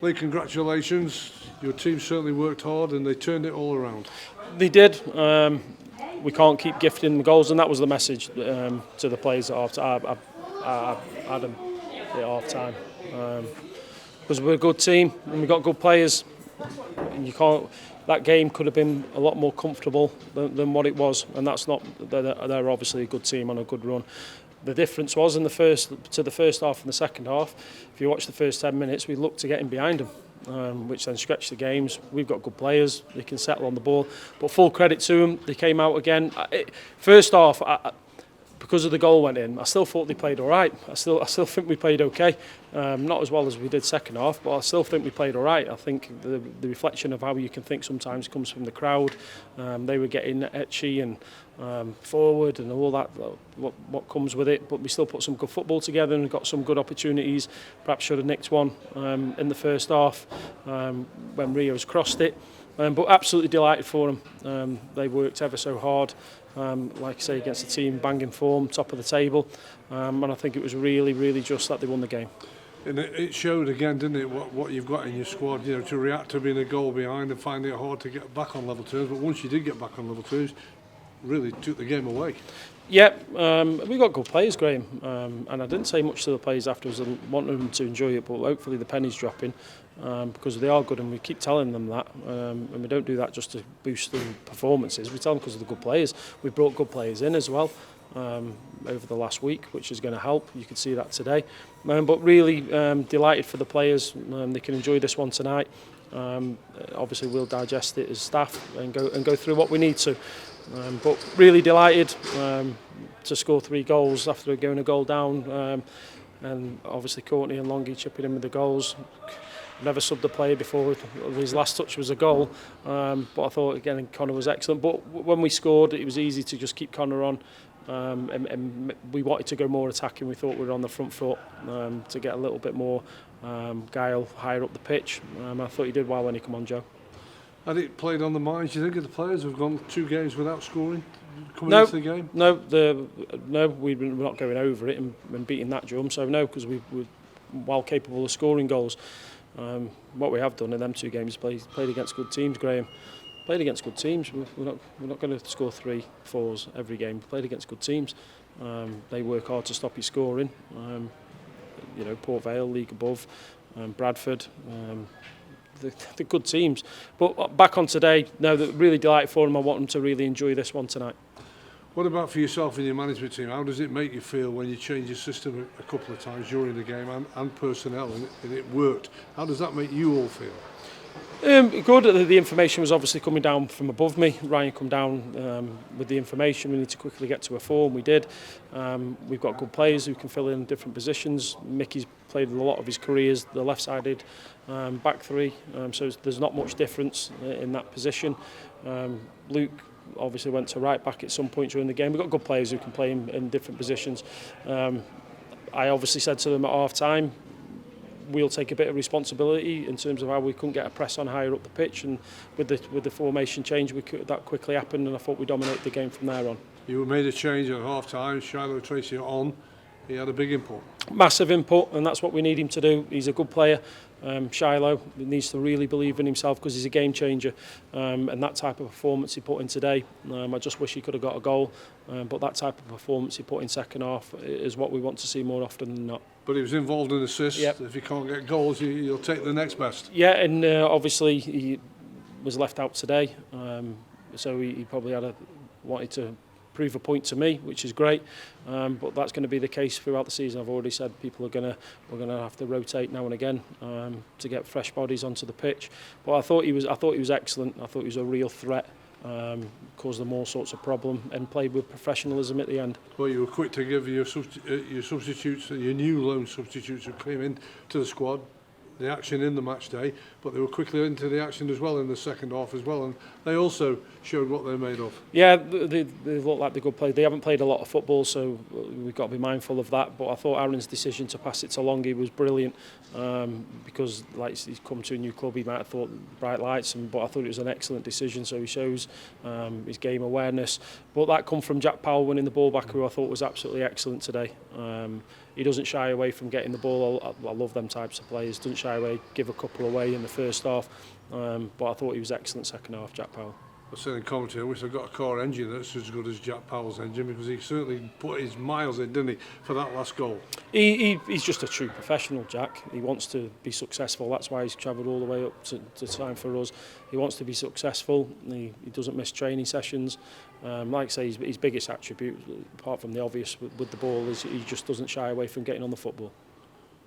Lee, congratulations. Your team certainly worked hard and they turned it all around. They did. We can't keep gifting the goals, and that was the message to the players at half time. I had them at half time because we're a good team and we got good players. And you can't. That game could have been a lot more comfortable than what it was, and that's not. They're obviously a good team on a good run. The difference was in the first half and the second half. If you watch the first 10 minutes, we looked to get in behind them, which then stretched the games. We've got good players; they can settle on the ball. But full credit to them, they came out again. First half, because of the goal went in, I still thought they played all right. I still think we played okay. Not as well as we did second half, but I still think we played all right. I think the reflection of how you can think sometimes comes from the crowd. They were getting etchy and forward and all that, what comes with it. But we still put some good football together and got some good opportunities. Perhaps should have nicked one in the first half when Rio's crossed it. But absolutely delighted for them. They worked ever so hard. Like I say, against the team, banging form, top of the table, and I think it was really, really just that they won the game. And it showed again, didn't it, what you've got in your squad, you know, to react to being a goal behind and finding it hard to get back on level terms. But once you did get back on level terms, really took the game away. Yeah, we got good players, Graham, and I didn't say much to the players afterwards. I wanted them to enjoy it, but hopefully the penny's dropping because they are good, and we keep telling them that, and we don't do that just to boost their performances. We tell them because of the good players. We brought good players in as well over the last week, which is going to help. You could see that today, but really delighted for the players. They can enjoy this one tonight. Obviously, we'll digest it as staff and go through what we need to. But really delighted to score 3 goals after going a goal down, and obviously Courtney and Longy chipping in with the goals. Never subbed a player before. His last touch was a goal, but I thought again Connor was excellent. But when we scored, it was easy to just keep Connor on, and we wanted to go more attacking. We thought we were on the front foot to get a little bit more guile higher up the pitch. I thought he did well when he come on, Joe. Had it played on the minds, do you think, of the players who've gone 2 games without scoring coming into the game? No, we're not going over it and beating that drum. So no, because we're well capable of scoring goals. What we have done in them 2 games is played against good teams, Graham. Played against good teams. We're not going to score 3-4s every game. We played against good teams. They work hard to stop you scoring. You know, Port Vale, League above, Bradford. The good teams. But back on today, no, they're really delighted for them. I want them to really enjoy this one tonight. What about for yourself and your management team? How does it make you feel when you change your system a couple of times during the game and personnel and it worked? How does that make you all feel? Good. The information was obviously coming down from above me. Ryan come down with the information. We need to quickly get to a form. We did. We've got good players who can fill in different positions. Mickey's played a lot of his career as the left-sided back 3, so there's not much difference in that position. Luke obviously went to right back at some point during the game. We've got good players who can play in different positions. I obviously said to them at half-time, we'll take a bit of responsibility in terms of how we couldn't get a press on higher up the pitch, and with the formation change that quickly happened, and I thought we dominated the game from there on. You made a change at half time. Shiloh Tracy on. He had a big input. Massive input, and that's what we need him to do. He's a good player. Shiloh needs to really believe in himself because he's a game changer, and that type of performance he put in today, I just wish he could have got a goal, but that type of performance he put in second half is what we want to see more often than not. But he was involved in assists. Yep. If you can't get goals, you'll take the next best. Yeah, and obviously he was left out today, so he probably wanted to prove a point to me, which is great, but that's going to be the case throughout the season. I've already said we're going to have to rotate now and again to get fresh bodies onto the pitch. But I thought he was excellent. I thought he was a real threat. Caused them all sorts of problem and played with professionalism at the end. Well, you were quick to give your substitutes, your new loan substitutes who came in to the squad, the action in the match day, but they were quickly into the action as well in the second half as well, and they also showed what they're made of. Yeah, they look like they're good players. They haven't played a lot of football, so we've got to be mindful of that. But I thought Aaron's decision to pass it to Longy was brilliant, because like he's come to a new club, he might have thought bright lights, but I thought it was an excellent decision. So he shows his game awareness. But that come from Jack Powell winning the ball back, who I thought was absolutely excellent today. he doesn't shy away from getting the ball. I love them types of players. Doesn't shy away, give a couple away in the first half. But I thought he was excellent second half, Jack Powell. I was saying in commentary, I wish I got a core engine that's as good as Jack Powell's engine, because he certainly put his miles in, didn't he, for that last goal. He's just a true professional, Jack. He wants to be successful. That's why he's travelled all the way up to sign for us. He wants to be successful. He doesn't miss training sessions. Like I say, his biggest attribute, apart from the obvious with the ball, is he just doesn't shy away from getting on the football.